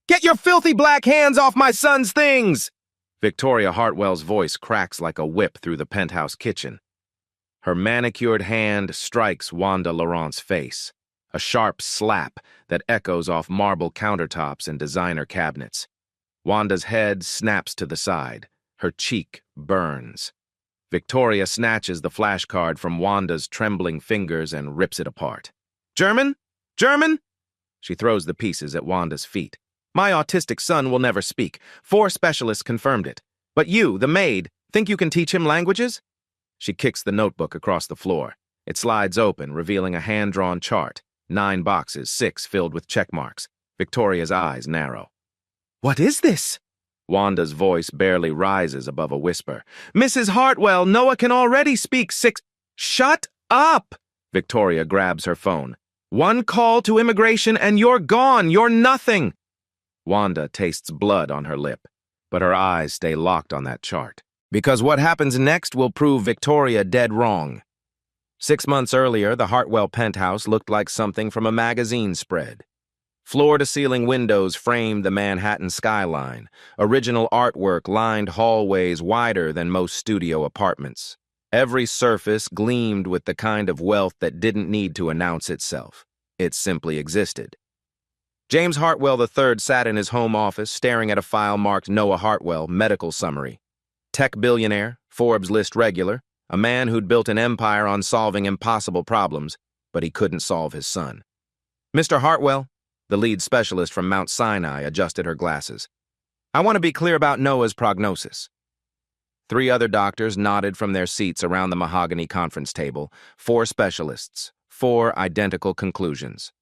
Get your filthy black hands off my son's things! Victoria Hartwell's voice cracks like a whip through the penthouse kitchen. Her manicured hand strikes Wanda Laurent's face, a sharp slap that echoes off marble countertops and designer cabinets. Wanda's head snaps to the side. Her cheek burns. Victoria snatches the flashcard from Wanda's trembling fingers and rips it apart. German? German? She throws the pieces at Wanda's feet. My autistic son will never speak. 4 specialists confirmed it. But you, the maid, think you can teach him languages? She kicks the notebook across the floor. It slides open, revealing a hand-drawn chart. 9 boxes, 6 filled with check marks. Victoria's eyes narrow. What is this? Wanda's voice barely rises above a whisper. Mrs. Hartwell, Noah can already speak 6... Shut up! Victoria grabs her phone. 1 call to immigration and you're gone. You're nothing. Wanda tastes blood on her lip, but her eyes stay locked on that chart. Because what happens next will prove Victoria dead wrong. 6 months earlier, the Hartwell penthouse looked like something from a magazine spread. Floor-to-ceiling windows framed the Manhattan skyline. Original artwork lined hallways wider than most studio apartments. Every surface gleamed with the kind of wealth that didn't need to announce itself. It simply existed. James Hartwell III sat in his home office staring at a file marked Noah Hartwell, medical summary. Tech billionaire, Forbes list regular, a man who'd built an empire on solving impossible problems, but he couldn't solve his son. Mr. Hartwell, the lead specialist from Mount Sinai, adjusted her glasses. I want to be clear about Noah's prognosis. 3 other doctors nodded from their seats around the mahogany conference table. 4 specialists, 4 identical conclusions.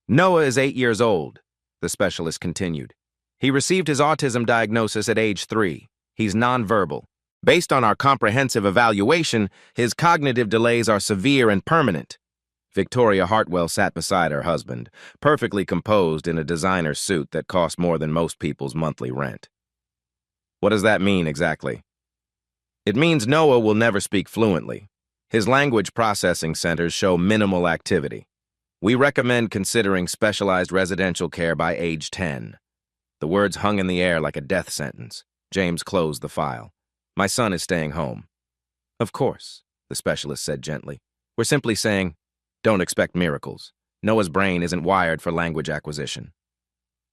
Noah is 8 years old, the specialist continued. He received his autism diagnosis at age 3. He's nonverbal. Based on our comprehensive evaluation, his cognitive delays are severe and permanent. Victoria Hartwell sat beside her husband, perfectly composed in a designer suit that cost more than most people's monthly rent. What does that mean exactly? It means Noah will never speak fluently. His language processing centers show minimal activity. We recommend considering specialized residential care by age 10. The words hung in the air like a death sentence. James closed the file. My son is staying home. Of course, the specialist said gently. We're simply saying, don't expect miracles. Noah's brain isn't wired for language acquisition.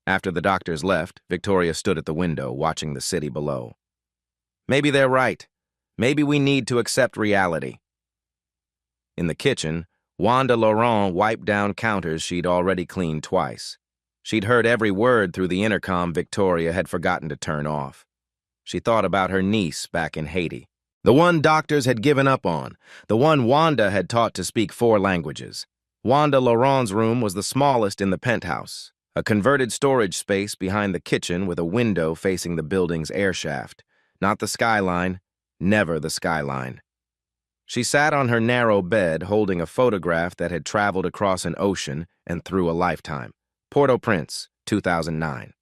After the doctors left, Victoria stood at the window, watching the city below. Maybe they're right. Maybe we need to accept reality. In the kitchen, Wanda Laurent wiped down counters she'd already cleaned twice. She'd heard every word through the intercom Victoria had forgotten to turn off. She thought about her niece back in Haiti, the one doctors had given up on, the one Wanda had taught to speak 4 languages. Wanda Laurent's room was the smallest in the penthouse, a converted storage space behind the kitchen with a window facing the building's air shaft. Not the skyline, never the skyline. She sat on her narrow bed holding a photograph that had traveled across an ocean and through a lifetime. Port-au-Prince, 2009.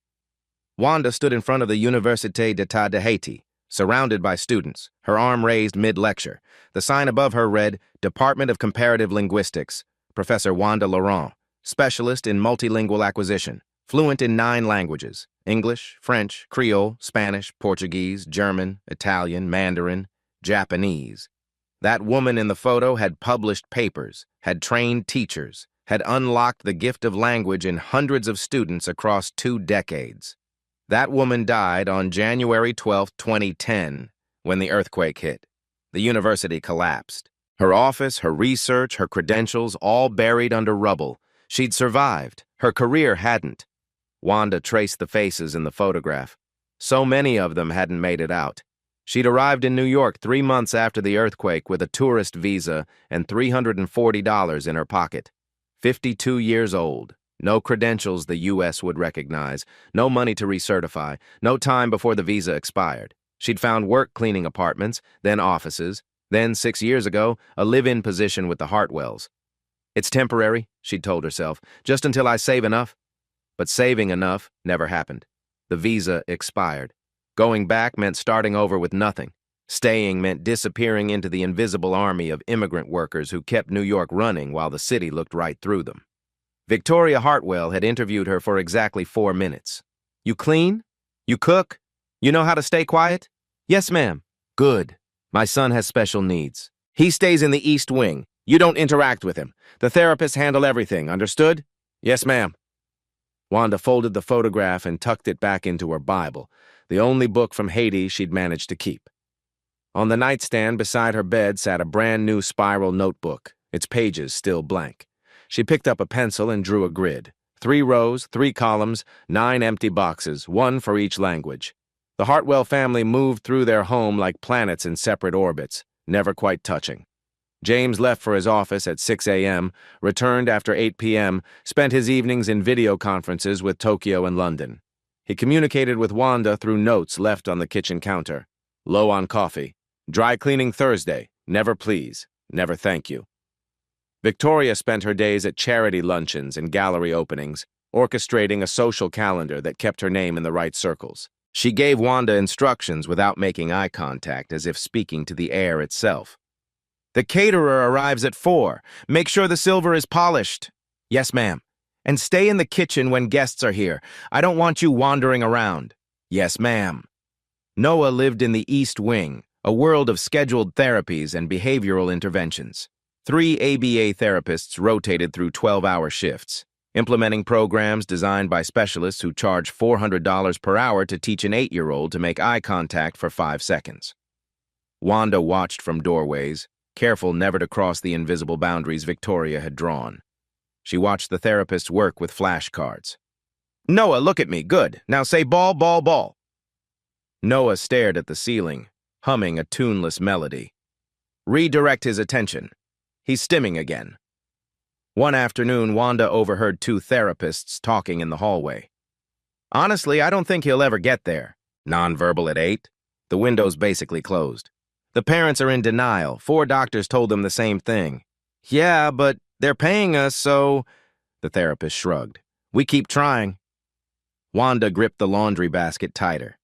Wanda stood in front of the Université d'État de Haiti, surrounded by students, her arm raised mid-lecture. The sign above her read, Department of Comparative Linguistics, Professor Wanda Laurent, specialist in multilingual acquisition, fluent in 9 languages, English, French, Creole, Spanish, Portuguese, German, Italian, Mandarin, Japanese. That woman in the photo had published papers, had trained teachers, had unlocked the gift of language in hundreds of students across 2 decades. That woman died on January 12, 2010, when the earthquake hit. The university collapsed. Her office, her research, her credentials, all buried under rubble. She'd survived. Her career hadn't. Wanda traced the faces in the photograph. So many of them hadn't made it out. She'd arrived in New York 3 months after the earthquake with a tourist visa and $340 in her pocket. 52 years old. No credentials the U.S. would recognize, no money to recertify, no time before the visa expired. She'd found work cleaning apartments, then offices, then 6 years ago, a live-in position with the Hartwells. It's temporary, she'd told herself, just until I save enough. But saving enough never happened. The visa expired. Going back meant starting over with nothing. Staying meant disappearing into the invisible army of immigrant workers who kept New York running while the city looked right through them. Victoria Hartwell had interviewed her for exactly 4 minutes. You clean? You cook? You know how to stay quiet? Yes, ma'am. Good. My son has special needs. He stays in the East Wing. You don't interact with him. The therapists handle everything, understood? Yes, ma'am. Wanda folded the photograph and tucked it back into her Bible, the only book from Haiti she'd managed to keep. On the nightstand beside her bed sat a brand-new spiral notebook, its pages still blank. She picked up a pencil and drew a grid. 3 rows, 3 columns, 9 empty boxes, 1 for each language. The Hartwell family moved through their home like planets in separate orbits, never quite touching. James left for his office at 6 a.m., returned after 8 p.m., spent his evenings in video conferences with Tokyo and London. He communicated with Wanda through notes left on the kitchen counter. Low on coffee. Dry cleaning Thursday. Never please. Never thank you. Victoria spent her days at charity luncheons and gallery openings, orchestrating a social calendar that kept her name in the right circles. She gave Wanda instructions without making eye contact, as if speaking to the air itself. The caterer arrives at 4. Make sure the silver is polished. Yes, ma'am. And stay in the kitchen when guests are here. I don't want you wandering around. Yes, ma'am. Noah lived in the East Wing, a world of scheduled therapies and behavioral interventions. 3 ABA therapists rotated through 12-hour shifts, implementing programs designed by specialists who charge $400 per hour to teach an 8-year-old to make eye contact for 5 seconds. Wanda watched from doorways, careful never to cross the invisible boundaries Victoria had drawn. She watched the therapists work with flashcards. Noah, look at me. Good. Now say ball, ball, ball. Noah stared at the ceiling, humming a tuneless melody. Redirect his attention. He's stimming again. One afternoon, Wanda overheard 2 therapists talking in the hallway. Honestly, I don't think he'll ever get there. Nonverbal at 8? The window's basically closed. The parents are in denial. 4 doctors told them the same thing. Yeah, but they're paying us, so... The therapist shrugged. We keep trying. Wanda gripped the laundry basket tighter.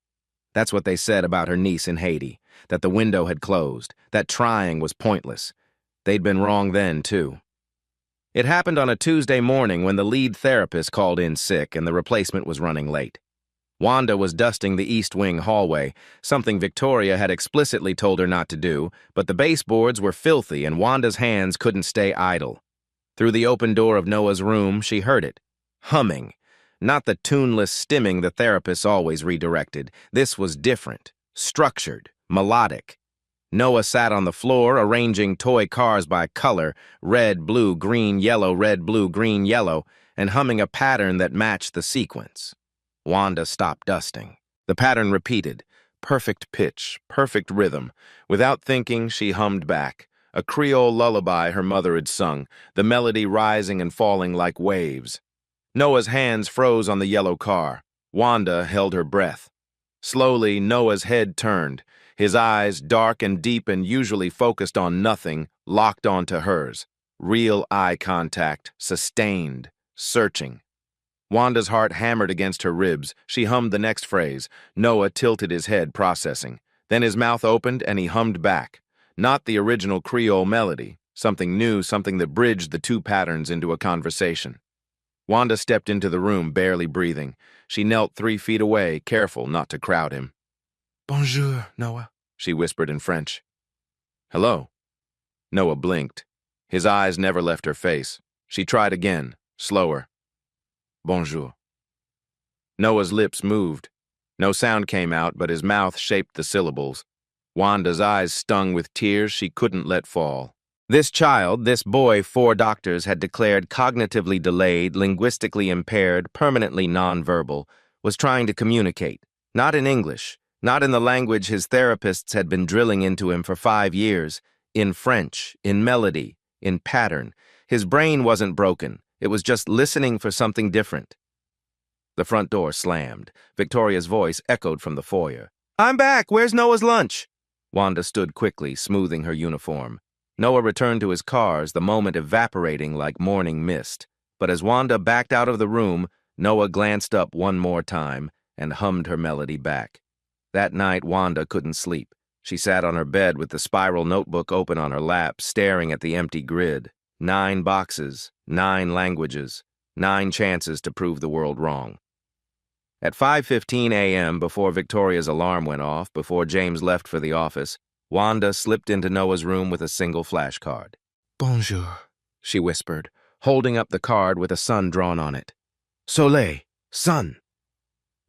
That's what they said about her niece in Haiti, that the window had closed, that trying was pointless. They'd been wrong then, too. It happened on a Tuesday morning when the lead therapist called in sick and the replacement was running late. Wanda was dusting the East Wing hallway, something Victoria had explicitly told her not to do, but the baseboards were filthy and Wanda's hands couldn't stay idle. Through the open door of Noah's room, she heard it. Humming. Not the tuneless stimming the therapists always redirected. This was different, structured, melodic. Noah sat on the floor, arranging toy cars by color, red, blue, green, yellow, red, blue, green, yellow, and humming a pattern that matched the sequence. Wanda stopped dusting. The pattern repeated. Perfect pitch, perfect rhythm. Without thinking, she hummed back. A Creole lullaby her mother had sung, the melody rising and falling like waves. Noah's hands froze on the yellow car. Wanda held her breath. Slowly, Noah's head turned. His eyes, dark and deep and usually focused on nothing, locked onto hers. Real eye contact, sustained, searching. Wanda's heart hammered against her ribs. She hummed the next phrase. Noah tilted his head, processing. Then his mouth opened and he hummed back. Not the original Creole melody. Something new, something that bridged the 2 patterns into a conversation. Wanda stepped into the room, barely breathing. She knelt 3 feet away, careful not to crowd him. Bonjour, Noah, she whispered in French. Hello. Noah blinked. His eyes never left her face. She tried again, slower. Bonjour. Noah's lips moved. No sound came out, but his mouth shaped the syllables. Wanda's eyes stung with tears she couldn't let fall. This child, this boy 4 doctors had declared cognitively delayed, linguistically impaired, permanently nonverbal, was trying to communicate, not in English, not in the language his therapists had been drilling into him for 5 years, in French, in melody, in pattern. His brain wasn't broken. It was just listening for something different. The front door slammed. Victoria's voice echoed from the foyer. I'm back. Where's Noah's lunch? Wanda stood quickly, smoothing her uniform. Noah returned to his cars, the moment evaporating like morning mist. But as Wanda backed out of the room, Noah glanced up one more time and hummed her melody back. That night, Wanda couldn't sleep. She sat on her bed with the spiral notebook open on her lap, staring at the empty grid. 9 boxes, 9 languages. 9 chances to prove the world wrong. At 5:15 a.m., before Victoria's alarm went off, before James left for the office, Wanda slipped into Noah's room with a single flashcard. "Bonjour," she whispered, holding up the card with a sun drawn on it. "Soleil, sun."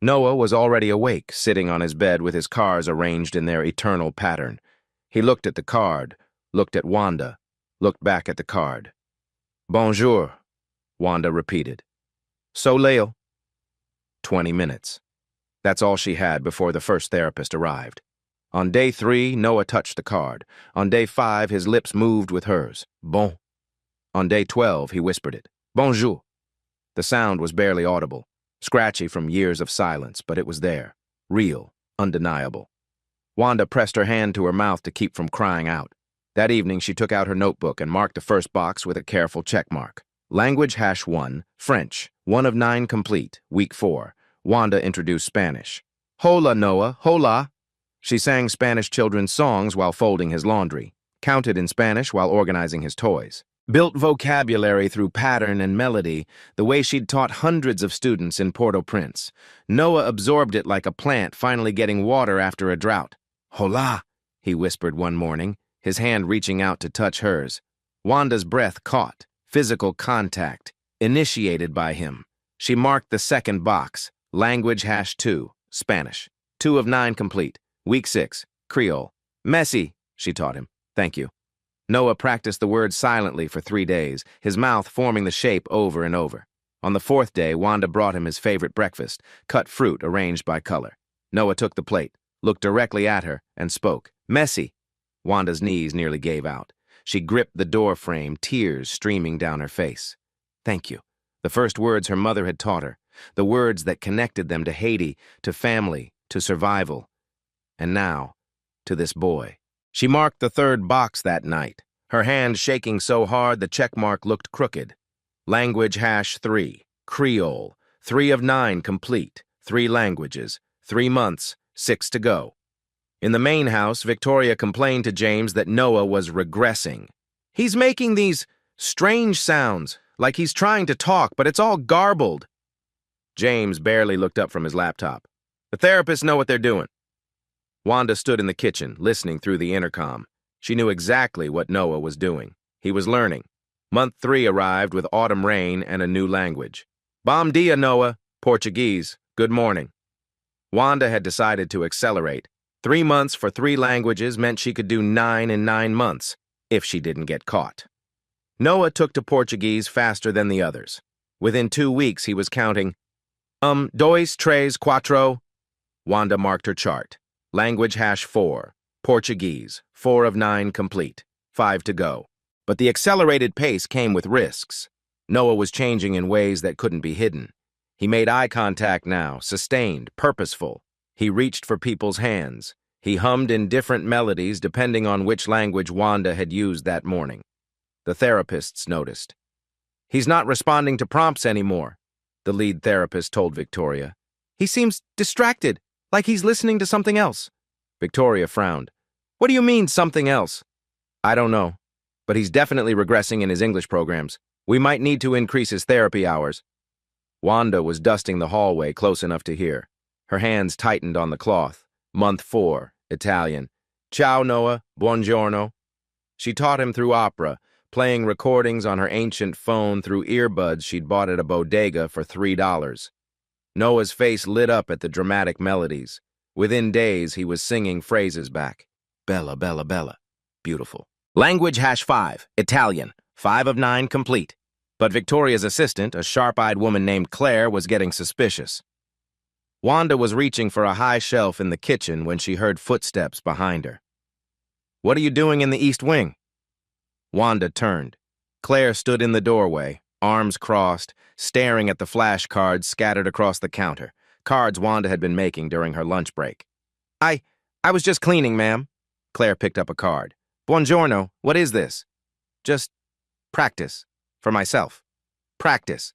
Noah was already awake, sitting on his bed with his cards arranged in their eternal pattern. He looked at the card, looked at Wanda, looked back at the card. "Bonjour," Wanda repeated. "Soleil." 20 minutes. That's all she had before the first therapist arrived. On day 3, Noah touched the card. On day 5, his lips moved with hers. Bon. On day 12, he whispered it. Bonjour. The sound was barely audible, scratchy from years of silence, but it was there. Real, undeniable. Wanda pressed her hand to her mouth to keep from crying out. That evening, she took out her notebook and marked the first box with a careful check mark. Language #1, French, 1 of 9 complete, week 4. Wanda introduced Spanish. Hola, Noah, hola. She sang Spanish children's songs while folding his laundry, counted in Spanish while organizing his toys, built vocabulary through pattern and melody, the way she'd taught hundreds of students in Port-au-Prince. Noah absorbed it like a plant finally getting water after a drought. Hola, he whispered one morning, his hand reaching out to touch hers. Wanda's breath caught, physical contact, initiated by him. She marked the second box, language #2, Spanish, 2 of 9 complete. Week 6, Creole. Messi, she taught him. Thank you. Noah practiced the word silently for 3 days, his mouth forming the shape over and over. On the 4th day, Wanda brought him his favorite breakfast, cut fruit arranged by color. Noah took the plate, looked directly at her, and spoke. Messi. Wanda's knees nearly gave out. She gripped the door frame, tears streaming down her face. Thank you. The first words her mother had taught her, the words that connected them to Haiti, to family, to survival. And now, to this boy. She marked the 3rd box that night, her hand shaking so hard the check mark looked crooked. Language #3, Creole, 3 of 9 complete, 3 languages, 3 months, 6 to go. In the main house, Victoria complained to James that Noah was regressing. He's making these strange sounds, like he's trying to talk, but it's all garbled. James barely looked up from his laptop. The therapists know what they're doing. Wanda stood in the kitchen, listening through the intercom. She knew exactly what Noah was doing. He was learning. Month 3 arrived with autumn rain and a new language. Bom dia, Noah, Portuguese, good morning. Wanda had decided to accelerate. 3 months for 3 languages meant she could do 9 in 9 months, if she didn't get caught. Noah took to Portuguese faster than the others. Within 2 weeks, he was counting, dois, tres, cuatro. Wanda marked her chart. Language #4, Portuguese, 4 of 9 complete, 5 to go. But the accelerated pace came with risks. Noah was changing in ways that couldn't be hidden. He made eye contact now, sustained, purposeful. He reached for people's hands. He hummed in different melodies depending on which language Wanda had used that morning. The therapists noticed. He's not responding to prompts anymore, the lead therapist told Victoria. He seems distracted, like he's listening to something else. Victoria frowned. What do you mean, something else? I don't know, but he's definitely regressing in his English programs. We might need to increase his therapy hours. Wanda was dusting the hallway close enough to hear. Her hands tightened on the cloth. Month 4, Italian. Ciao, Noah, buongiorno. She taught him through opera, playing recordings on her ancient phone through earbuds she'd bought at a bodega for $3. Noah's face lit up at the dramatic melodies. Within days, he was singing phrases back. Bella, bella, bella. Beautiful. Language #5, Italian, 5 of 9 complete. But Victoria's assistant, a sharp-eyed woman named Claire, was getting suspicious. Wanda was reaching for a high shelf in the kitchen when she heard footsteps behind her. What are you doing in the East Wing? Wanda turned. Claire stood in the doorway, arms crossed, staring at the flashcards scattered across the counter, cards Wanda had been making during her lunch break. I was just cleaning, ma'am. Claire picked up a card. Buongiorno, what is this? Just practice. For myself. Practice.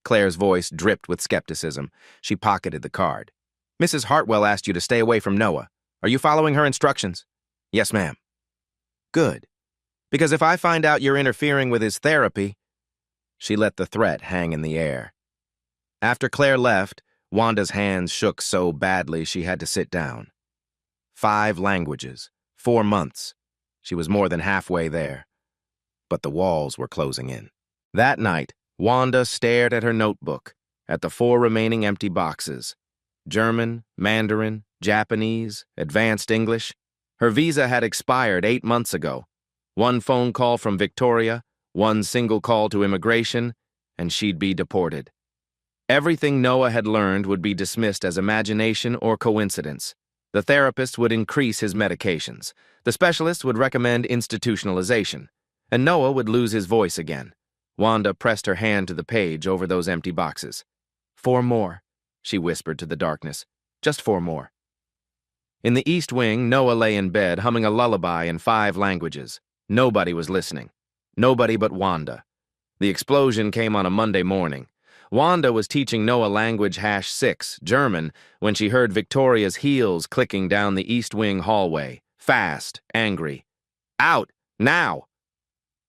Claire's voice dripped with skepticism. She pocketed the card. Mrs. Hartwell asked you to stay away from Noah. Are you following her instructions? Yes, ma'am. Good. Because if I find out you're interfering with his therapy... She let the threat hang in the air. After Claire left, Wanda's hands shook so badly she had to sit down. 5 languages, 4 months. She was more than halfway there. But the walls were closing in. That night, Wanda stared at her notebook, at the 4 remaining empty boxes. German, Mandarin, Japanese, Advanced English. Her visa had expired 8 months ago. 1 phone call from Victoria, 1 single call to immigration, and she'd be deported. Everything Noah had learned would be dismissed as imagination or coincidence. The therapist would increase his medications. The specialist would recommend institutionalization. And Noah would lose his voice again. Wanda pressed her hand to the page over those empty boxes. 4 more, she whispered to the darkness. Just 4 more. In the East Wing, Noah lay in bed, humming a lullaby in 5 languages. Nobody was listening. Nobody but Wanda. The explosion came on a Monday morning. Wanda was teaching Noah language #6, German, when she heard Victoria's heels clicking down the East Wing hallway. Fast, angry. Out, now!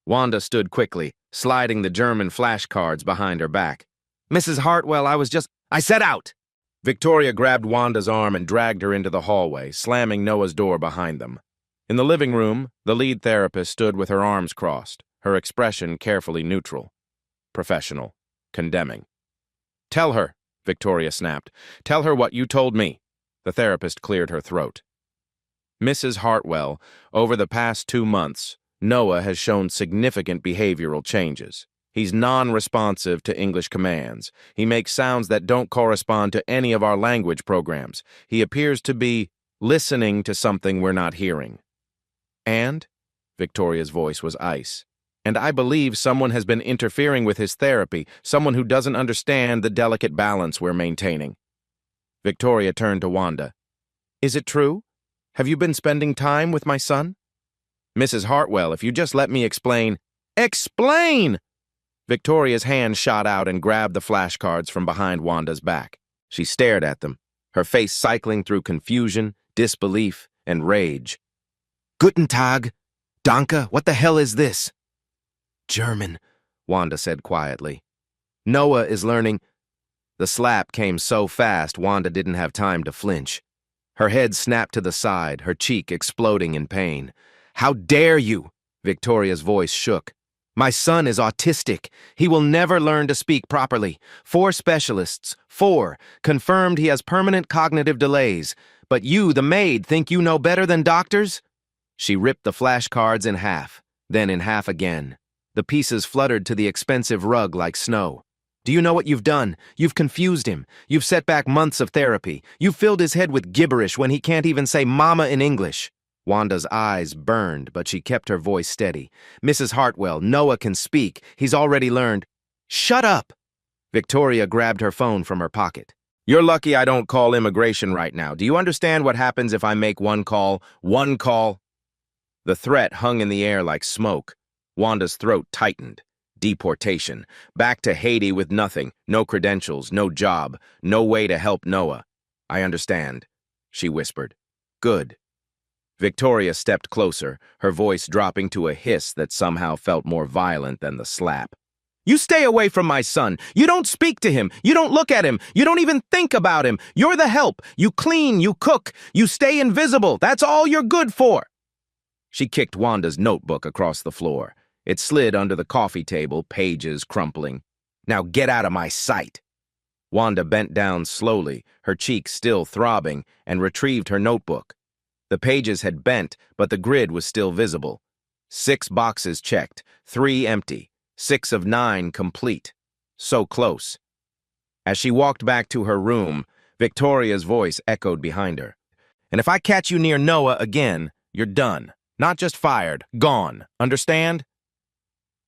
Wanda stood quickly, sliding the German flashcards behind her back. Mrs. Hartwell, I said out! Victoria grabbed Wanda's arm and dragged her into the hallway, slamming Noah's door behind them. In the living room, the lead therapist stood with her arms crossed, her expression carefully neutral. Professional. Condemning. Tell her, Victoria snapped. Tell her what you told me. The therapist cleared her throat. Mrs. Hartwell, over the past 2 months, Noah has shown significant behavioral changes. He's non-responsive to English commands. He makes sounds that don't correspond to any of our language programs. He appears to be listening to something we're not hearing. And? Victoria's voice was ice. And I believe someone has been interfering with his therapy, someone who doesn't understand the delicate balance we're maintaining. Victoria turned to Wanda. Is it true? Have you been spending time with my son? Mrs. Hartwell, if you just let me explain. Explain! Victoria's hand shot out and grabbed the flashcards from behind Wanda's back. She stared at them, her face cycling through confusion, disbelief, and rage. Guten Tag. Danke, what the hell is this? German, Wanda said quietly. Noah is learning. The slap came so fast Wanda didn't have time to flinch. Her head snapped to the side, her cheek exploding in pain. How dare you? Victoria's voice shook. My son is autistic. He will never learn to speak properly. 4 specialists, 4, confirmed he has permanent cognitive delays. But you, the maid, think you know better than doctors? She ripped the flashcards in half, then in half again. The pieces fluttered to the expensive rug like snow. Do you know what you've done? You've confused him. You've set back months of therapy. You've filled his head with gibberish when he can't even say mama in English. Wanda's eyes burned, but she kept her voice steady. Mrs. Hartwell, Noah can speak. He's already learned. Shut up! Victoria grabbed her phone from her pocket. You're lucky I don't call immigration right now. Do you understand what happens if I make 1 call? 1 call? The threat hung in the air like smoke. Wanda's throat tightened. Deportation. Back to Haiti with nothing. No credentials, no job, no way to help Noah. I understand, she whispered. Good. Victoria stepped closer, her voice dropping to a hiss that somehow felt more violent than the slap. You stay away from my son. You don't speak to him. You don't look at him. You don't even think about him. You're the help. You clean, you cook, you stay invisible. That's all you're good for. She kicked Wanda's notebook across the floor. It slid under the coffee table, pages crumpling. Now get out of my sight. Wanda bent down slowly, her cheeks still throbbing, and retrieved her notebook. The pages had bent, but the grid was still visible. 6 boxes checked, 3 empty, 6 of 9 complete. So close. As she walked back to her room, Victoria's voice echoed behind her. And if I catch you near Noah again, you're done. Not just fired, gone. Understand?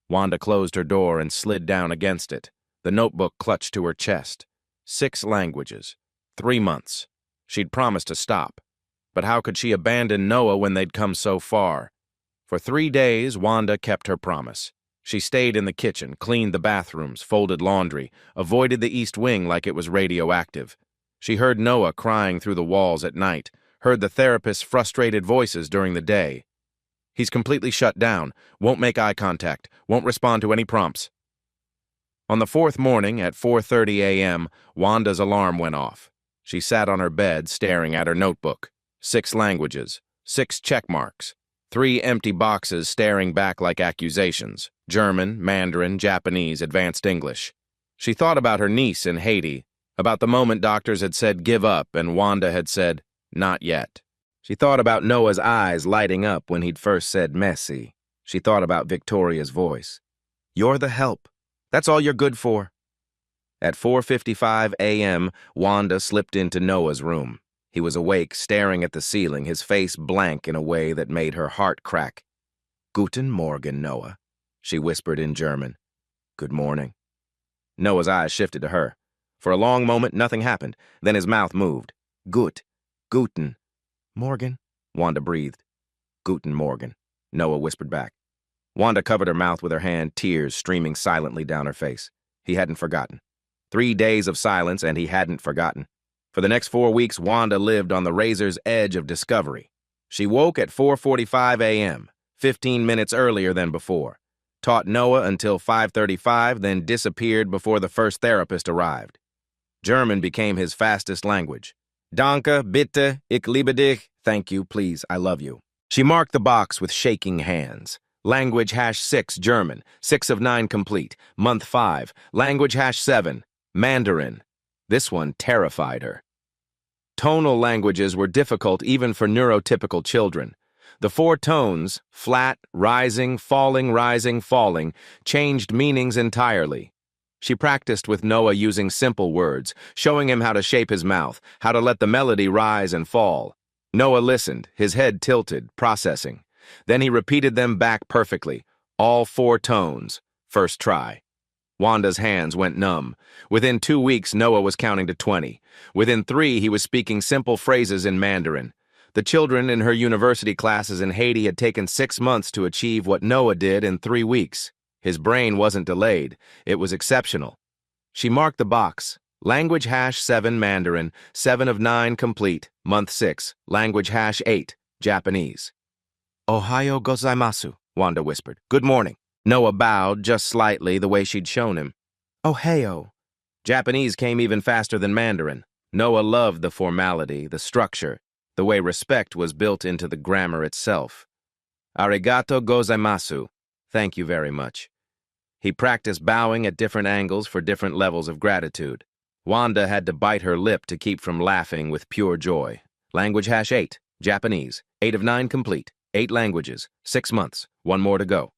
Wanda closed her door and slid down against it, the notebook clutched to her chest. 6 languages. 3 months. She'd promised to stop. But how could she abandon Noah when they'd come so far? For 3 days, Wanda kept her promise. She stayed in the kitchen, cleaned the bathrooms, folded laundry, avoided the East Wing like it was radioactive. She heard Noah crying through the walls at night, heard the therapist's frustrated voices during the day. He's completely shut down, won't make eye contact, won't respond to any prompts. On the fourth morning at 4:30 a.m., Wanda's alarm went off. She sat on her bed staring at her notebook. 6 languages, 6 check marks, 3 empty boxes staring back like accusations: German, Mandarin, Japanese, Advanced English. She thought about her niece in Haiti, about the moment doctors had said give up and Wanda had said not yet. She thought about Noah's eyes lighting up when he'd first said messy. She thought about Victoria's voice. You're the help. That's all you're good for. At 4:55 a.m., Wanda slipped into Noah's room. He was awake, staring at the ceiling, his face blank in a way that made her heart crack. Guten Morgen, Noah, she whispered in German. Good morning. Noah's eyes shifted to her. For a long moment, nothing happened. Then his mouth moved. Guten Morgen, Wanda breathed. Guten Morgen, Noah whispered back. Wanda covered her mouth with her hand, tears streaming silently down her face. He hadn't forgotten. 3 days of silence, and he hadn't forgotten. For the next 4 weeks, Wanda lived on the razor's edge of discovery. She woke at 4:45 a.m., 15 minutes earlier than before, taught Noah until 5:35, then disappeared before the first therapist arrived. German became his fastest language. Danke, bitte, ich liebe dich. Thank you, please, I love you. She marked the box with shaking hands. Language #6, German, 6 of 9 complete. Month 5, language #7, Mandarin. This one terrified her. Tonal languages were difficult even for neurotypical children. The 4 tones, flat, rising, falling, changed meanings entirely. She practiced with Noah using simple words, showing him how to shape his mouth, how to let the melody rise and fall. Noah listened, his head tilted, processing. Then he repeated them back perfectly, all 4 tones, first try. Wanda's hands went numb. Within 2 weeks, Noah was counting to 20. Within 3, he was speaking simple phrases in Mandarin. The children in her university classes in Haiti had taken 6 months to achieve what Noah did in 3 weeks. His brain wasn't delayed. It was exceptional. She marked the box. Language #7 Mandarin, 7 of 9 complete. Month 6. Language #8 Japanese. Ohayo gozaimasu, Wanda whispered. Good morning. Noah bowed just slightly the way she'd shown him. Ohayo. Japanese came even faster than Mandarin. Noah loved the formality, the structure, the way respect was built into the grammar itself. Arigato gozaimasu. Thank you very much. He practiced bowing at different angles for different levels of gratitude. Wanda had to bite her lip to keep from laughing with pure joy. Language #8, Japanese, 8 of 9 complete, 8 languages, 6 months, 1 more to go.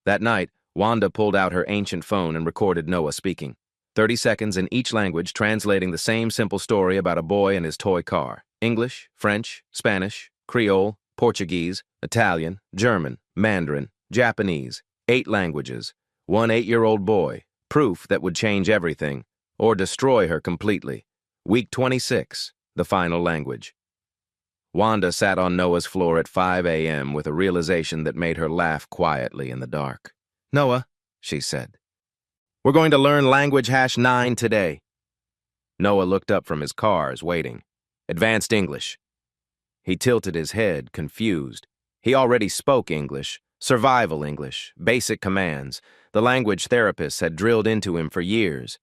That night, Wanda pulled out her ancient phone and recorded Noah speaking. 30 seconds in each language, translating the same simple story about a boy and his toy car. English, French, Spanish, Creole, Portuguese, Italian, German, Mandarin, Japanese, 8 languages, 1 8-year-old boy, proof that would change everything, or destroy her completely. Week 26, the final language. Wanda sat on Noah's floor at 5 a.m. with a realization that made her laugh quietly in the dark. Noah, she said, we're going to learn language #9 today. Noah looked up from his cars, waiting. Advanced English. He tilted his head, confused. He already spoke English, survival English, basic commands, the language therapists had drilled into him for years.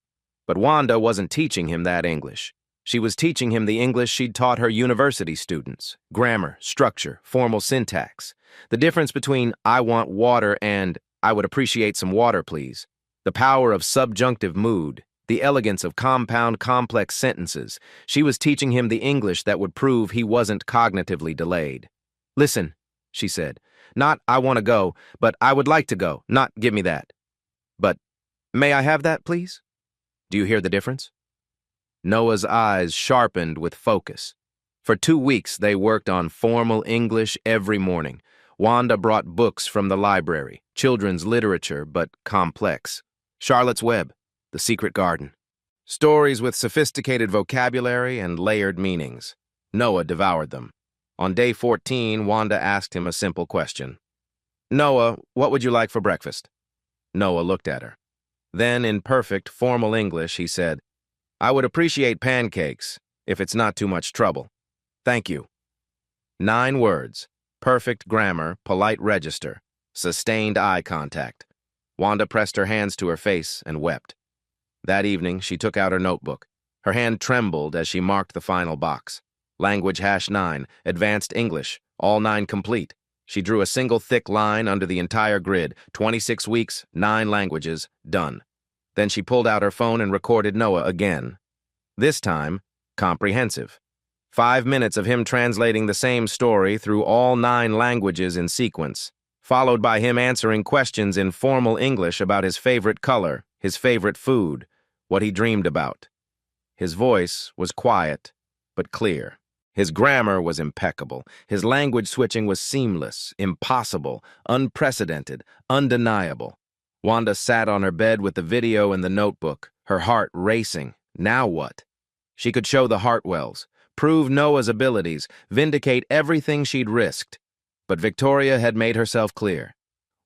But Wanda wasn't teaching him that English. She was teaching him the English she'd taught her university students: grammar, structure, formal syntax. The difference between I want water and I would appreciate some water, please. The power of subjunctive mood, the elegance of compound complex sentences. She was teaching him the English that would prove he wasn't cognitively delayed. Listen, she said, not I want to go, but I would like to go, not give me that. But may I have that, please? Do you hear the difference? Noah's eyes sharpened with focus. For 2 weeks, they worked on formal English every morning. Wanda brought books from the library, children's literature, but complex. Charlotte's Web, The Secret Garden. Stories with sophisticated vocabulary and layered meanings. Noah devoured them. On day 14, Wanda asked him a simple question. Noah, what would you like for breakfast? Noah looked at her. Then, in perfect, formal English, he said, I would appreciate pancakes, if it's not too much trouble. Thank you. 9 words. Perfect grammar, polite register, sustained eye contact. Wanda pressed her hands to her face and wept. That evening, she took out her notebook. Her hand trembled as she marked the final box. Language #9, Advanced English, all 9 complete. She drew a single thick line under the entire grid, 26 weeks, 9 languages, done. Then she pulled out her phone and recorded Noah again. This time, comprehensive. 5 minutes of him translating the same story through all 9 languages in sequence, followed by him answering questions in formal English about his favorite color, his favorite food, what he dreamed about. His voice was quiet, but clear. His grammar was impeccable. His language switching was seamless, impossible, unprecedented, undeniable. Wanda sat on her bed with the video and the notebook, her heart racing. Now what? She could show the Hartwells, prove Noah's abilities, vindicate everything she'd risked. But Victoria had made herself clear.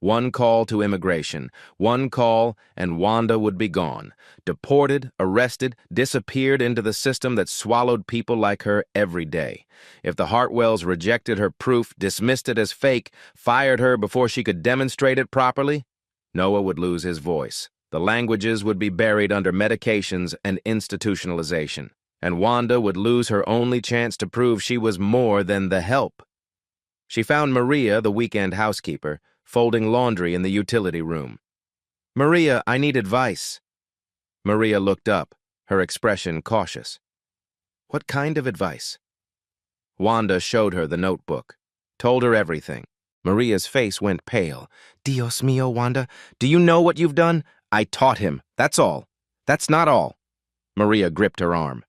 One call to immigration, one call, and Wanda would be gone. Deported, arrested, disappeared into the system that swallowed people like her every day. If the Hartwells rejected her proof, dismissed it as fake, fired her before she could demonstrate it properly, Noah would lose his voice. The languages would be buried under medications and institutionalization. And Wanda would lose her only chance to prove she was more than the help. She found Maria, the weekend housekeeper, folding laundry in the utility room. "Maria, I need advice." Maria looked up, her expression cautious. "What kind of advice?" Wanda showed her the notebook, told her everything. Maria's face went pale. "Dios mío, Wanda, do you know what you've done? I taught him, that's all. That's not all." Maria gripped her arm.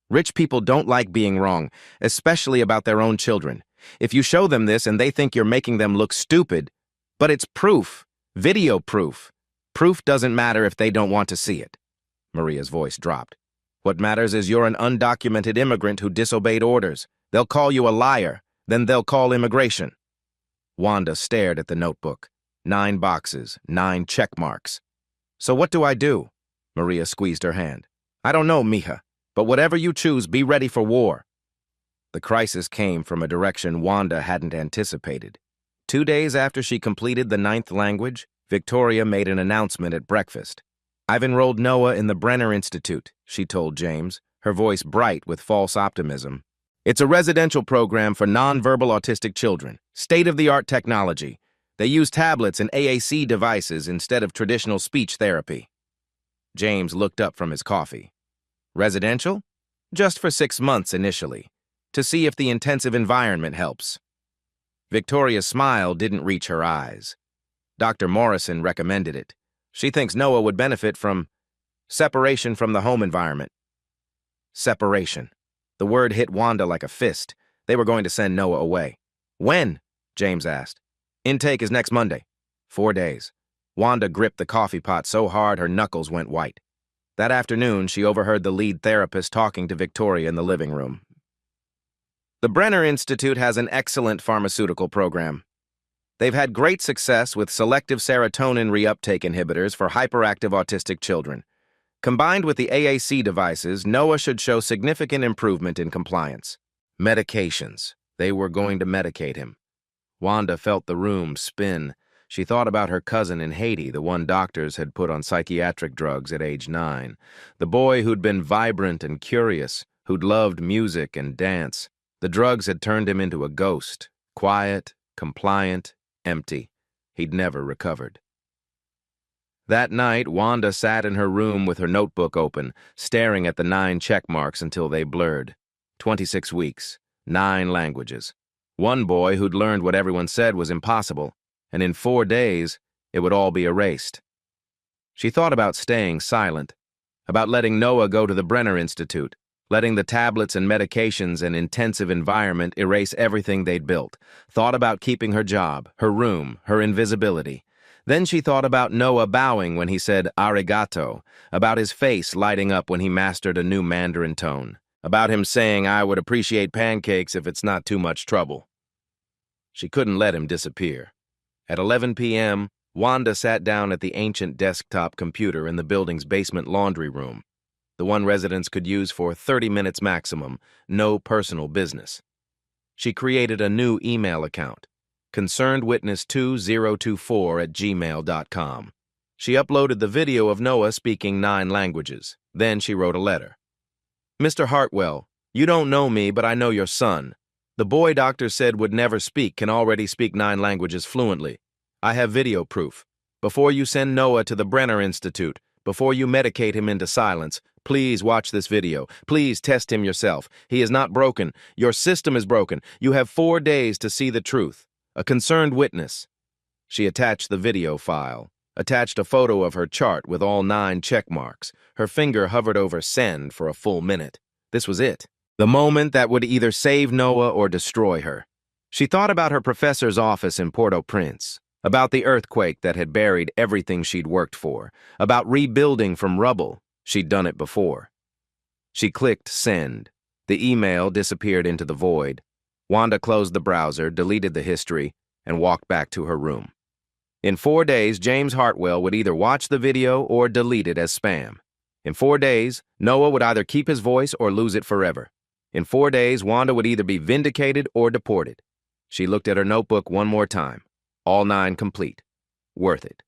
"Rich people don't like being wrong, especially about their own children. If you show them this and they think you're making them look stupid, but it's proof, video proof. Proof doesn't matter if they don't want to see it." Maria's voice dropped. "What matters is you're an undocumented immigrant who disobeyed orders. They'll call you a liar, then they'll call immigration." Wanda stared at the notebook. 9 boxes, 9 check marks. "So what do I do?" Maria squeezed her hand. "I don't know, mija, but whatever you choose, be ready for war." The crisis came from a direction Wanda hadn't anticipated. 2 days after she completed the 9th language, Victoria made an announcement at breakfast. "I've enrolled Noah in the Brenner Institute," she told James, her voice bright with false optimism. "It's a residential program for nonverbal autistic children, state-of-the-art technology. They use tablets and AAC devices instead of traditional speech therapy." James looked up from his coffee. "Residential? Just for 6 months initially, to see if the intensive environment helps." Victoria's smile didn't reach her eyes. Dr. Morrison recommended it. She thinks Noah would benefit from separation from the home environment. Separation. The word hit Wanda like a fist. They were going to send Noah away. "When?" James asked. "Intake is next Monday." 4 days. Wanda gripped the coffee pot so hard her knuckles went white. That afternoon, she overheard the lead therapist talking to Victoria in the living room. "The Brenner Institute has an excellent pharmaceutical program. They've had great success with selective serotonin reuptake inhibitors for hyperactive autistic children. Combined with the AAC devices, Noah should show significant improvement in compliance." Medications. They were going to medicate him. Wanda felt the room spin. She thought about her cousin in Haiti, the one doctors had put on psychiatric drugs at age 9. The boy who'd been vibrant and curious, who'd loved music and dance. The drugs had turned him into a ghost, quiet, compliant, empty. He'd never recovered. That night, Wanda sat in her room with her notebook open, staring at the 9 check marks until they blurred. 26 weeks, 9 languages. One boy who'd learned what everyone said was impossible, and in 4 days, it would all be erased. She thought about staying silent, about letting Noah go to the Brenner Institute, letting the tablets and medications and intensive environment erase everything they'd built, thought about keeping her job, her room, her invisibility. Then she thought about Noah bowing when he said arigato, about his face lighting up when he mastered a new Mandarin tone, about him saying, "I would appreciate pancakes if it's not too much trouble." She couldn't let him disappear. At 11 p.m., Wanda sat down at the ancient desktop computer in the building's basement laundry room, the one residents could use for 30 minutes maximum, no personal business. She created a new email account, concernedwitness2024@gmail.com. She uploaded the video of Noah speaking 9 languages. Then she wrote a letter. Mr. Hartwell, you don't know me, but I know your son. The boy doctor said would never speak can already speak 9 languages fluently. I have video proof. Before you send Noah to the Brenner Institute, before you medicate him into silence, please watch this video. Please test him yourself. He is not broken. Your system is broken. You have 4 days to see the truth. A concerned witness. She attached the video file, attached a photo of her chart with all 9 check marks. Her finger hovered over send for a full minute. This was it. The moment that would either save Noah or destroy her. She thought about her professor's office in Port-au-Prince, about the earthquake that had buried everything she'd worked for, about rebuilding from rubble. She'd done it before. She clicked send. The email disappeared into the void. Wanda closed the browser, deleted the history, and walked back to her room. In 4 days, James Hartwell would either watch the video or delete it as spam. In 4 days, Noah would either keep his voice or lose it forever. In 4 days, Wanda would either be vindicated or deported. She looked at her notebook one more time. All 9 complete. Worth it.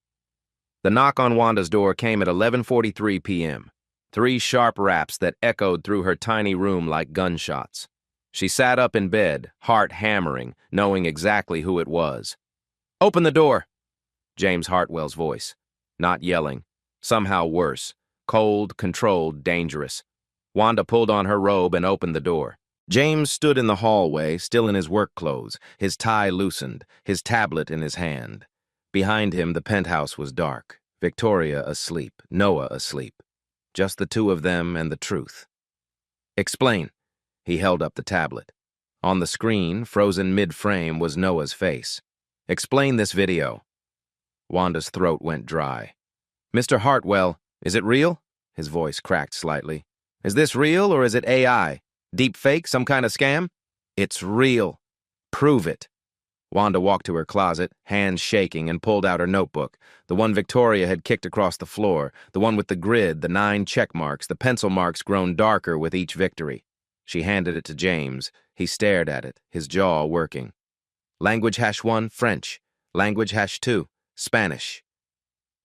The knock on Wanda's door came at 11:43 p.m. 3 sharp raps that echoed through her tiny room like gunshots. She sat up in bed, heart hammering, knowing exactly who it was. "Open the door!" James Hartwell's voice. Not yelling. Somehow worse. Cold, controlled, dangerous. Wanda pulled on her robe and opened the door. James stood in the hallway, still in his work clothes, his tie loosened, his tablet in his hand. Behind him, the penthouse was dark. Victoria asleep, Noah asleep. Just the 2 of them and the truth. "Explain." He held up the tablet. On the screen, frozen mid-frame, was Noah's face. "Explain this video." Wanda's throat went dry. "Mr. Hartwell, is it real?" His voice cracked slightly. "Is this real or is it AI? Deep fake, some kind of scam?" "It's real. Prove it." Wanda walked to her closet, hands shaking, and pulled out her notebook, the one Victoria had kicked across the floor, the one with the grid, the 9 check marks, the pencil marks grown darker with each victory. She handed it to James. He stared at it, his jaw working. Language #1, French. Language #2, Spanish.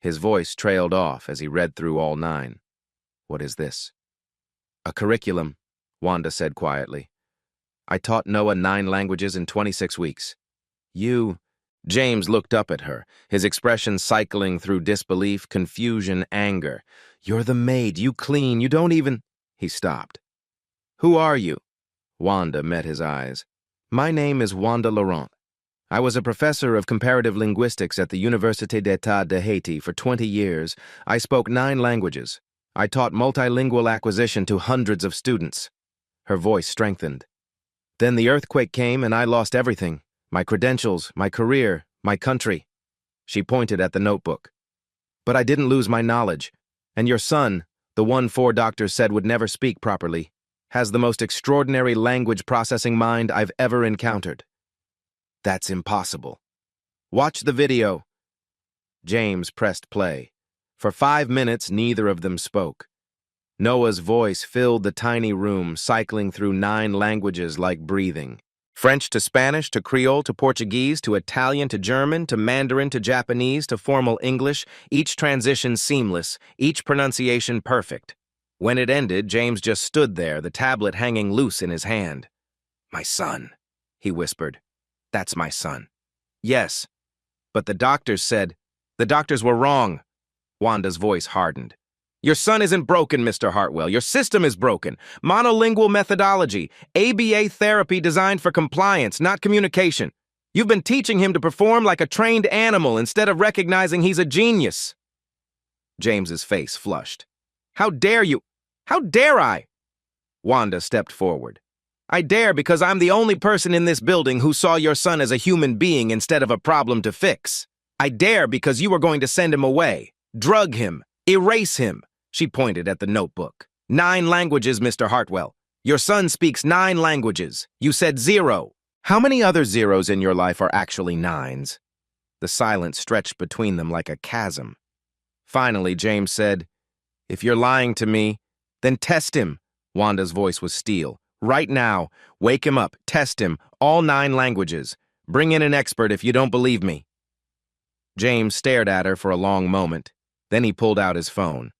His voice trailed off as he read through all 9. "What is this?" "A curriculum," Wanda said quietly. "I taught Noah 9 languages in 26 weeks. You..." James looked up at her, his expression cycling through disbelief, confusion, anger. "You're the maid, you clean, you don't even..." He stopped. "Who are you?" Wanda met his eyes. "My name is Wanda Laurent. I was a professor of comparative linguistics at the Université d'État de Haiti for 20 years. I spoke 9 languages. I taught multilingual acquisition to hundreds of students." Her voice strengthened. "Then the earthquake came and I lost everything. My credentials, my career, my country." She pointed at the notebook. "But I didn't lose my knowledge. And your son, the one 4 doctors said would never speak properly, has the most extraordinary language processing mind I've ever encountered." "That's impossible." "Watch the video." James pressed play. For 5 minutes, neither of them spoke. Noah's voice filled the tiny room, cycling through 9 languages like breathing. French to Spanish to Creole to Portuguese to Italian to German to Mandarin to Japanese to formal English, each transition seamless, each pronunciation perfect. When it ended, James just stood there, the tablet hanging loose in his hand. "My son," he whispered. "That's my son." "Yes, but the doctors said..." "The doctors were wrong." Wanda's voice hardened. "Your son isn't broken, Mr. Hartwell. Your system is broken. Monolingual methodology, ABA therapy designed for compliance, not communication. You've been teaching him to perform like a trained animal instead of recognizing he's a genius." James's face flushed. "How dare you? How dare I?" Wanda stepped forward. "I dare because I'm the only person in this building who saw your son as a human being instead of a problem to fix. I dare because you were going to send him away, drug him, erase him." She pointed at the notebook. 9 languages, Mr. Hartwell. Your son speaks 9 languages. You said 0. How many other zeros in your life are actually 9s? The silence stretched between them like a chasm. Finally, James said, "If you're lying to me, then test him." Wanda's voice was steel. "Right now, wake him up, test him, all 9 languages. Bring in an expert if you don't believe me." James stared at her for a long moment. Then he pulled out his phone.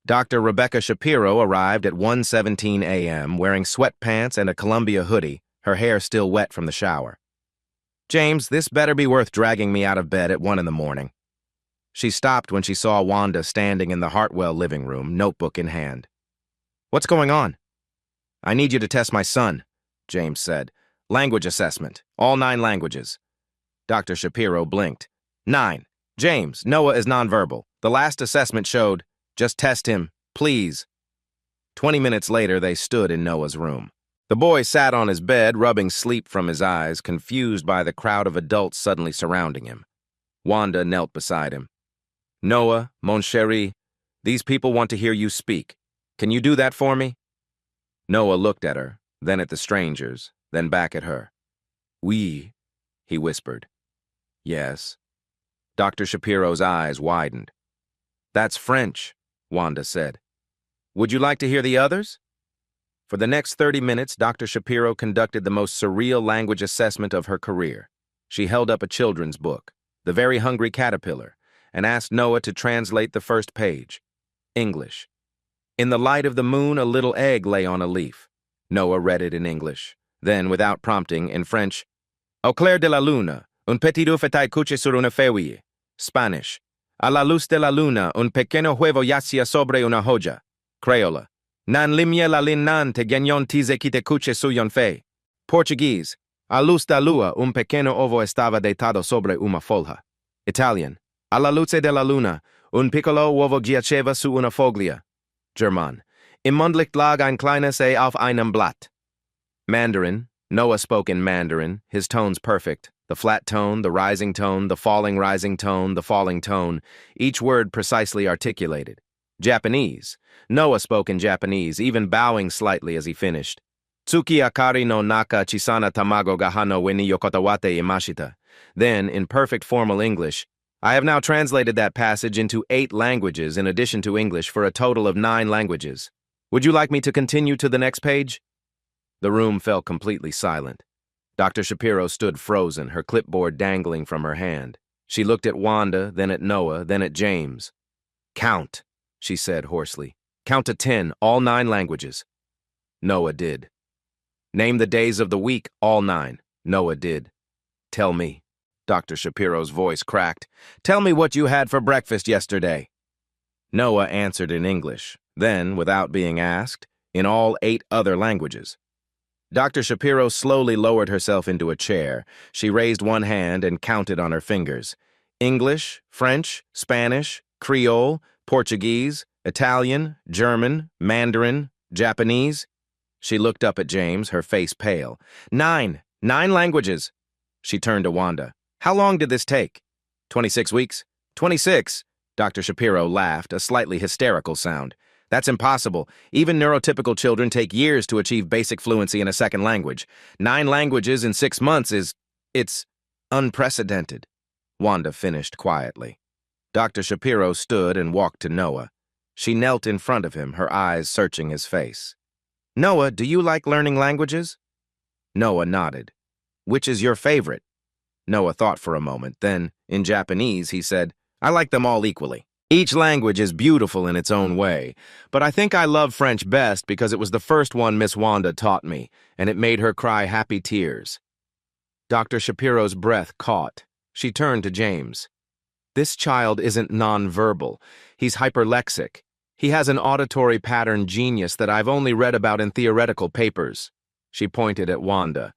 Dr. Rebecca Shapiro arrived at 1:17 a.m. wearing sweatpants and a Columbia hoodie, her hair still wet from the shower. "James, this better be worth dragging me out of bed at 1 in the morning." She stopped when she saw Wanda standing in the Hartwell living room, notebook in hand. "What's going on?" "I need you to test my son," James said. "Language assessment, all 9 languages." Dr. Shapiro blinked. 9. James, Noah is nonverbal. The last assessment showed, just test him, please." 20 minutes later, they stood in Noah's room. The boy sat on his bed, rubbing sleep from his eyes, confused by the crowd of adults suddenly surrounding him. Wanda knelt beside him. "Noah, mon chéri, these people want to hear you speak. Can you do that for me?" Noah looked at her, then at the strangers, then back at her. "Oui," he whispered. "Yes." Dr. Shapiro's eyes widened. "That's French," Wanda said. "Would you like to hear the others?" For the next 30 minutes, Dr. Shapiro conducted the most surreal language assessment of her career. She held up a children's book, The Very Hungry Caterpillar, and asked Noah to translate the first page. English. "In the light of the moon, a little egg lay on a leaf." Noah read it in English. Then, without prompting, in French, "Au clair de la luna, un petit œuf est couché sur une feuille." Spanish. "A la luz de la luna, un pequeño huevo yacía sobre una hoja." Crayola. "Nan limye la lin nan te gagnon tize qui te couche su yon fe." Portuguese. "A luz da lua, un pequeño ovo estava deitado sobre una folha." Italian. "A la luce de la luna, un piccolo uovo giaceva su una foglia." German. "Im Mondlicht lag ein kleines Ei auf einem Blatt." Mandarin. Noah spoke in Mandarin, his tones perfect. The flat tone, the rising tone, the falling rising tone, the falling tone, each word precisely articulated. Japanese. Noah spoke in Japanese, even bowing slightly as he finished. "Tsuki akari no naka chisana tamago ga hano we ni yokotawate imashita." Then, in perfect formal English, "I have now translated that passage into 8 languages in addition to English for a total of 9 languages. Would you like me to continue to the next page?" The room fell completely silent. Dr. Shapiro stood frozen, her clipboard dangling from her hand. She looked at Wanda, then at Noah, then at James. "Count," she said hoarsely. "Count to 10, all 9 languages." Noah did. "Name the days of the week, all 9. Noah did. "Tell me." Dr. Shapiro's voice cracked. "Tell me what you had for breakfast yesterday." Noah answered in English, then, without being asked, in all 8 other languages. Dr. Shapiro slowly lowered herself into a chair. She raised one hand and counted on her fingers. English, French, Spanish, Creole, Portuguese, Italian, German, Mandarin, Japanese. She looked up at James, her face pale. 9 languages." She turned to Wanda. "How long did this take?" 26 weeks. 26? Dr. Shapiro laughed, a slightly hysterical sound. "That's impossible. Even neurotypical children take years to achieve basic fluency in a second language. 9 languages in 6 months it's unprecedented." Wanda finished quietly. Dr. Shapiro stood and walked to Noah. She knelt in front of him, her eyes searching his face. "Noah, do you like learning languages?" Noah nodded. "Which is your favorite?" Noah thought for a moment. Then, in Japanese, he said, "I like them all equally. Each language is beautiful in its own way, but I think I love French best because it was the first one Miss Wanda taught me, and it made her cry happy tears." Dr. Shapiro's breath caught. She turned to James. "This child isn't nonverbal. He's hyperlexic. He has an auditory pattern genius that I've only read about in theoretical papers." She pointed at Wanda.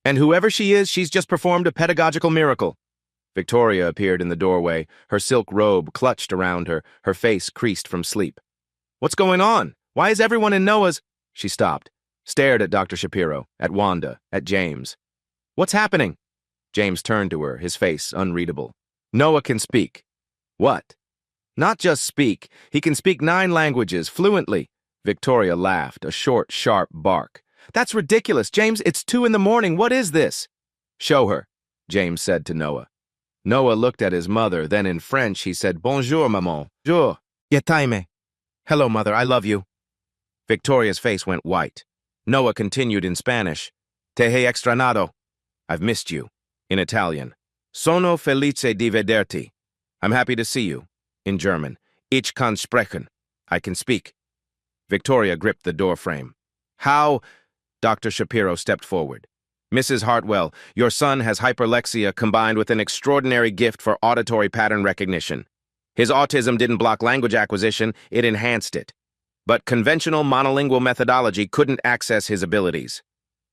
"And whoever she is, she's just performed a pedagogical miracle." Victoria appeared in the doorway, her silk robe clutched around her, her face creased from sleep. "What's going on? Why is everyone in Noah's—" She stopped, stared at Dr. Shapiro, at Wanda, at James. "What's happening?" James turned to her, his face unreadable. "Noah can speak." "What?" "Not just speak. He can speak 9 languages, fluently." Victoria laughed, a short, sharp bark. "That's ridiculous, James. It's 2 in the morning. What is this?" "Show her," James said to Noah. Noah looked at his mother, then in French he said, "Bonjour, maman." "Jour. Yetaime." "Hello, mother, I love you." Victoria's face went white. Noah continued in Spanish, "Te he extrañado." "I've missed you." In Italian, "Sono felice di vederti." "I'm happy to see you." In German, Ich kann sprechen. I can speak. Victoria gripped the doorframe. How? Dr. Shapiro stepped forward. Mrs. Hartwell, your son has hyperlexia combined with an extraordinary gift for auditory pattern recognition. His autism didn't block language acquisition, it enhanced it. But conventional monolingual methodology couldn't access his abilities.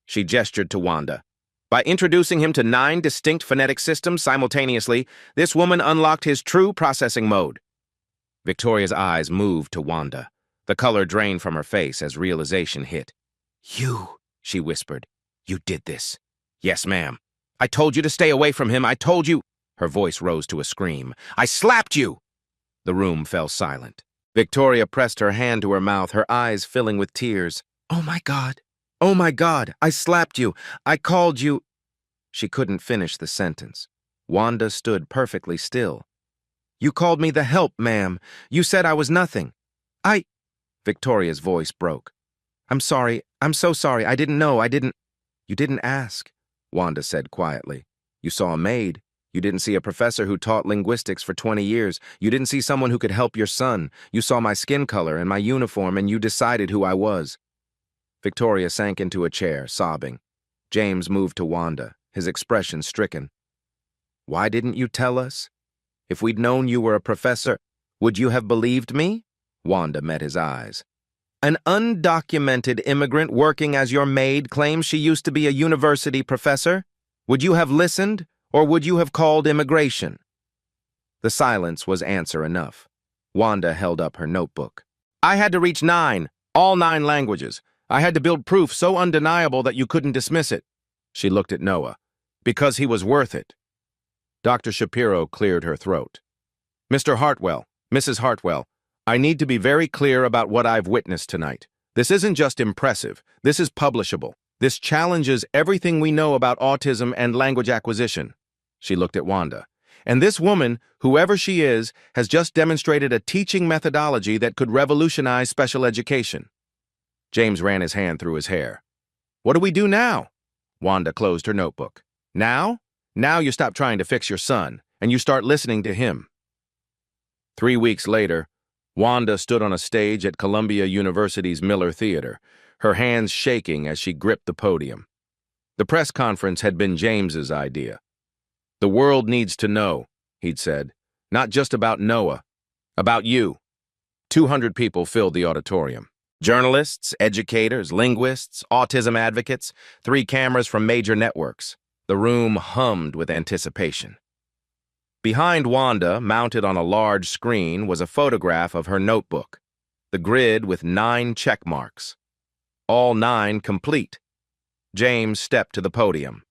She gestured to Wanda. By introducing him to 9 distinct phonetic systems simultaneously, this woman unlocked his true processing mode. Victoria's eyes moved to Wanda. The color drained from her face as realization hit. You, she whispered. You did this. Yes, ma'am. I told you to stay away from him. I told you. Her voice rose to a scream. I slapped you. The room fell silent. Victoria pressed her hand to her mouth, her eyes filling with tears. Oh my God. Oh my God. I slapped you. I called you. She couldn't finish the sentence. Wanda stood perfectly still. You called me the help, ma'am. You said I was nothing. Victoria's voice broke. I'm sorry. I'm so sorry. I didn't know. You didn't ask, Wanda said quietly. You saw a maid. You didn't see a professor who taught linguistics for 20 years. You didn't see someone who could help your son. You saw my skin color and my uniform, and you decided who I was. Victoria sank into a chair, sobbing. James moved to Wanda, his expression stricken. Why didn't you tell us? If we'd known you were a professor, would you have believed me? Wanda met his eyes. An undocumented immigrant working as your maid claims she used to be a university professor? Would you have listened, or would you have called immigration? The silence was answer enough. Wanda held up her notebook. I had to reach 9, all 9 languages. I had to build proof so undeniable that you couldn't dismiss it. She looked at Noah. Because he was worth it. Dr. Shapiro cleared her throat. Mr. Hartwell, Mrs. Hartwell, I need to be very clear about what I've witnessed tonight. This isn't just impressive. This is publishable. This challenges everything we know about autism and language acquisition. She looked at Wanda. And this woman, whoever she is, has just demonstrated a teaching methodology that could revolutionize special education. James ran his hand through his hair. What do we do now? Wanda closed her notebook. Now? Now you stop trying to fix your son, and you start listening to him. 3 weeks later, Wanda stood on a stage at Columbia University's Miller Theater, her hands shaking as she gripped the podium. The press conference had been James's idea. The world needs to know, he'd said, not just about Noah, about you. 200 people filled the auditorium. Journalists, educators, linguists, autism advocates, 3 cameras from major networks. The room hummed with anticipation. Behind Wanda, mounted on a large screen, was a photograph of her notebook, the grid with 9 check marks. All 9 complete. James stepped to the podium.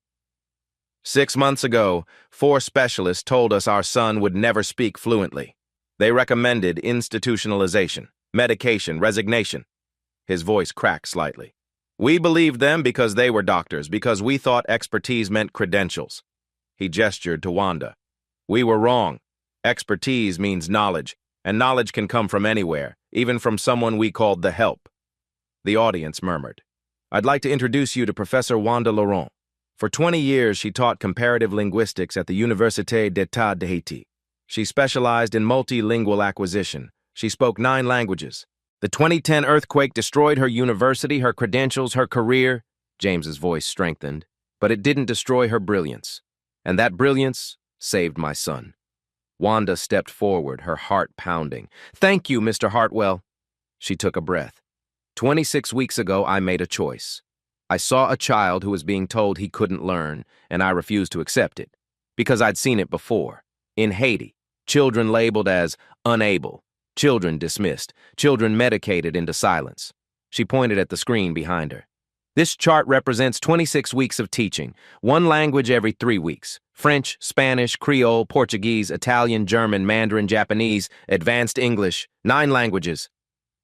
6 months ago, 4 specialists told us our son would never speak fluently. They recommended institutionalization, medication, resignation. His voice cracked slightly. We believed them because they were doctors, because we thought expertise meant credentials. He gestured to Wanda. We were wrong. Expertise means knowledge, and knowledge can come from anywhere, even from someone we called the help. The audience murmured. I'd like to introduce you to Professor Wanda Laurent. For 20 years, she taught comparative linguistics at the Université d'État de Haiti. She specialized in multilingual acquisition. She spoke 9 languages. The 2010 earthquake destroyed her university, her credentials, her career. James's voice strengthened. But it didn't destroy her brilliance. And that brilliance saved my son. Wanda stepped forward, her heart pounding. Thank you, Mr. Hartwell. She took a breath. 26 weeks ago, I made a choice. I saw a child who was being told he couldn't learn, and I refused to accept it. Because I'd seen it before. In Haiti, children labeled as unable, children dismissed, children medicated into silence. She pointed at the screen behind her. This chart represents 26 weeks of teaching, 1 language every 3 weeks. French, Spanish, Creole, Portuguese, Italian, German, Mandarin, Japanese, Advanced English, 9 languages.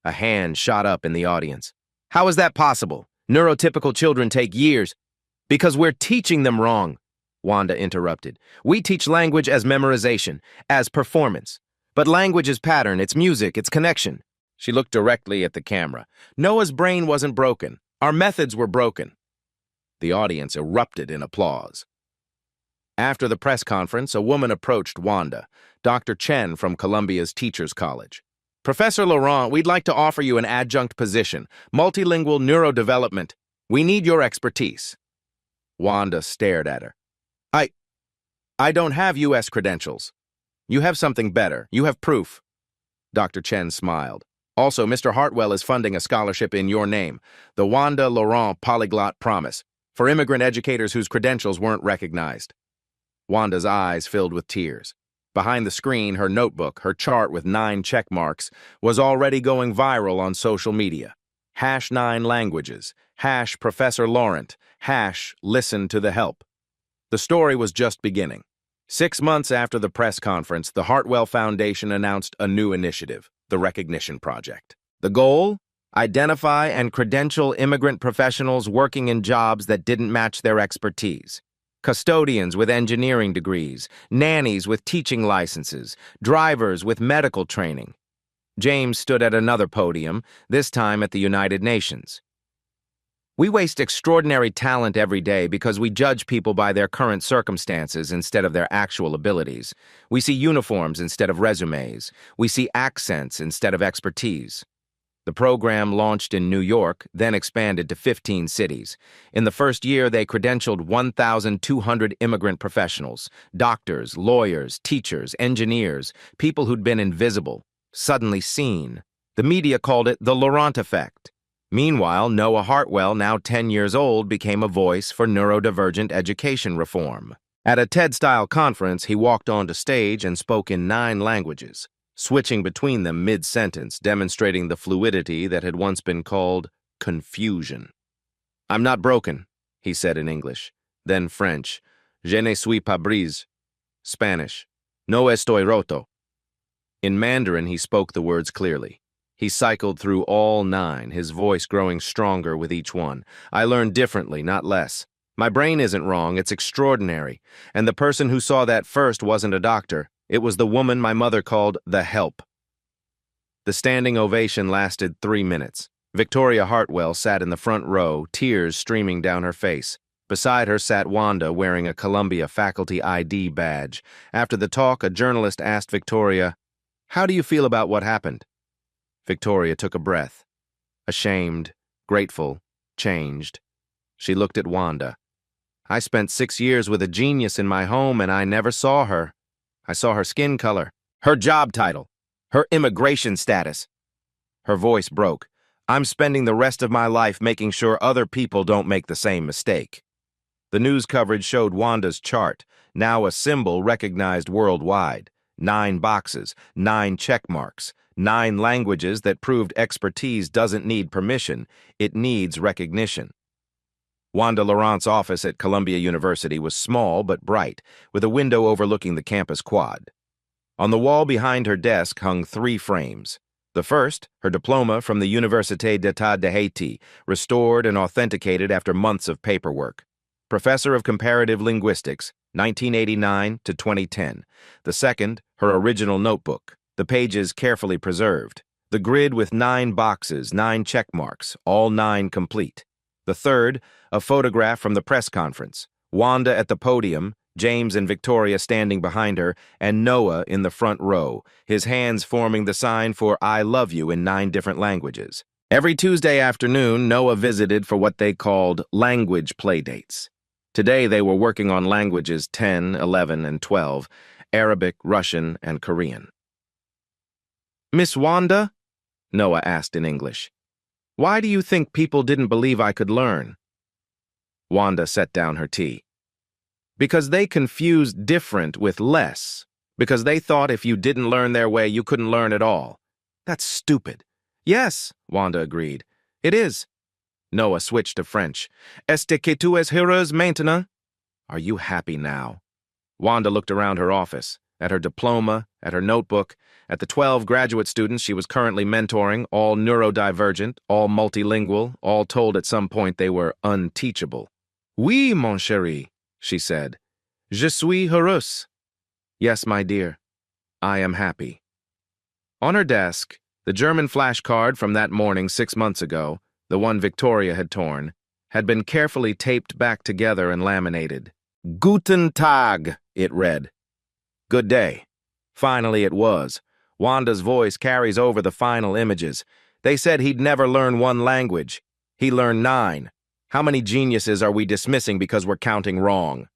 A hand shot up in the audience. How is that possible? Neurotypical children take years. Because we're teaching them wrong, Wanda interrupted. We teach language as memorization, as performance. But language is pattern, it's music, it's connection. She looked directly at the camera. Noah's brain wasn't broken. Our methods were broken. The audience erupted in applause. After the press conference, a woman approached Wanda, Dr. Chen from Columbia's Teachers College. Professor Laurent, we'd like to offer you an adjunct position, multilingual neurodevelopment. We need your expertise. Wanda stared at her. I don't have U.S. credentials. You have something better. You have proof. Dr. Chen smiled. Also, Mr. Hartwell is funding a scholarship in your name, the Wanda Laurent Polyglot Promise, for immigrant educators whose credentials weren't recognized. Wanda's eyes filled with tears. Behind the screen, her notebook, her chart with 9 check marks, was already going viral on social media. #9 languages, #Professor Laurent, #listen to the help. The story was just beginning. 6 months after the press conference, the Hartwell Foundation announced a new initiative, the Recognition Project. The goal? Identify and credential immigrant professionals working in jobs that didn't match their expertise. Custodians with engineering degrees, nannies with teaching licenses, drivers with medical training. James stood at another podium, this time at the United Nations. We waste extraordinary talent every day because we judge people by their current circumstances instead of their actual abilities. We see uniforms instead of resumes. We see accents instead of expertise. The program launched in New York, then expanded to 15 cities. In the first year, they credentialed 1,200 immigrant professionals, doctors, lawyers, teachers, engineers, people who'd been invisible, suddenly seen. The media called it the Laurent effect. Meanwhile, Noah Hartwell, now 10 years old, became a voice for neurodivergent education reform. At a TED-style conference, he walked onto stage and spoke in 9 languages, switching between them mid-sentence, demonstrating the fluidity that had once been called confusion. "I'm not broken," he said in English, then French, "Je ne suis pas brise," Spanish, "No estoy roto." In Mandarin, he spoke the words clearly. He cycled through all 9, his voice growing stronger with each one. "I learn differently, not less. My brain isn't wrong, it's extraordinary. And the person who saw that first wasn't a doctor. It was the woman my mother called the help." The standing ovation lasted 3 minutes. Victoria Hartwell sat in the front row, tears streaming down her face. Beside her sat Wanda, wearing a Columbia faculty ID badge. After the talk, a journalist asked Victoria, "How do you feel about what happened?" Victoria took a breath. Ashamed, grateful, changed. She looked at Wanda. "I spent 6 years with a genius in my home and I never saw her. I saw her skin color, her job title, her immigration status." Her voice broke. "I'm spending the rest of my life making sure other people don't make the same mistake." The news coverage showed Wanda's chart, now a symbol recognized worldwide. 9 boxes, 9 check marks, 9 languages that proved expertise doesn't need permission, it needs recognition. Wanda Laurent's office at Columbia University was small but bright, with a window overlooking the campus quad. On the wall behind her desk hung 3 frames. The first, her diploma from the Université d'État de Haiti, restored and authenticated after months of paperwork. Professor of Comparative Linguistics, 1989 to 2010. The second, her original notebook, the pages carefully preserved. The grid with 9 boxes, 9 check marks, all 9 complete. The third, a photograph from the press conference. Wanda at the podium, James and Victoria standing behind her, and Noah in the front row, his hands forming the sign for "I love you" in 9 different languages. Every Tuesday afternoon, Noah visited for what they called language playdates. Today they were working on languages 10, 11, and 12, Arabic, Russian, and Korean. "Miss Wanda?" Noah asked in English. "Why do you think people didn't believe I could learn?" Wanda set down her tea. "Because they confused different with less. Because they thought if you didn't learn their way, you couldn't learn at all. That's stupid." "Yes," Wanda agreed. "It is." Noah switched to French. "Est-ce que tu es heureuse maintenant?" "Are you happy now?" Wanda looked around her office, at her diploma, at her notebook, at the 12 graduate students she was currently mentoring, all neurodivergent, all multilingual, all told at some point they were unteachable. "Oui, mon chéri," she said. "Je suis heureuse." "Yes, my dear. I am happy." On her desk, the German flashcard from that morning 6 months ago, the one Victoria had torn, had been carefully taped back together and laminated. "Guten Tag," it read. Good day. Finally it was. Wanda's voice carries over the final images. They said he'd never learn one language. He learned 9. How many geniuses are we dismissing because we're counting wrong?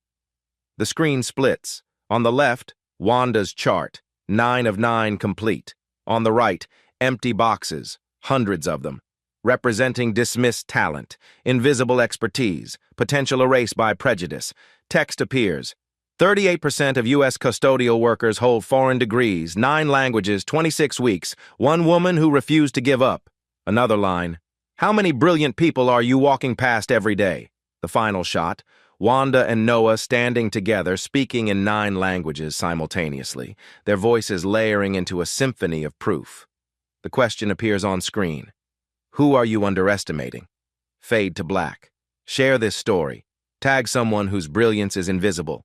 The screen splits. On the left, Wanda's chart, 9 of 9 complete. On the right, empty boxes, hundreds of them, representing dismissed talent, invisible expertise, potential erased by prejudice. Text appears. 38% of U.S. custodial workers hold foreign degrees, 9 languages, 26 weeks, one woman who refused to give up. Another line. How many brilliant people are you walking past every day? The final shot. Wanda and Noah standing together, speaking in 9 languages simultaneously, their voices layering into a symphony of proof. The question appears on screen. Who are you underestimating? Fade to black. Share this story. Tag someone whose brilliance is invisible.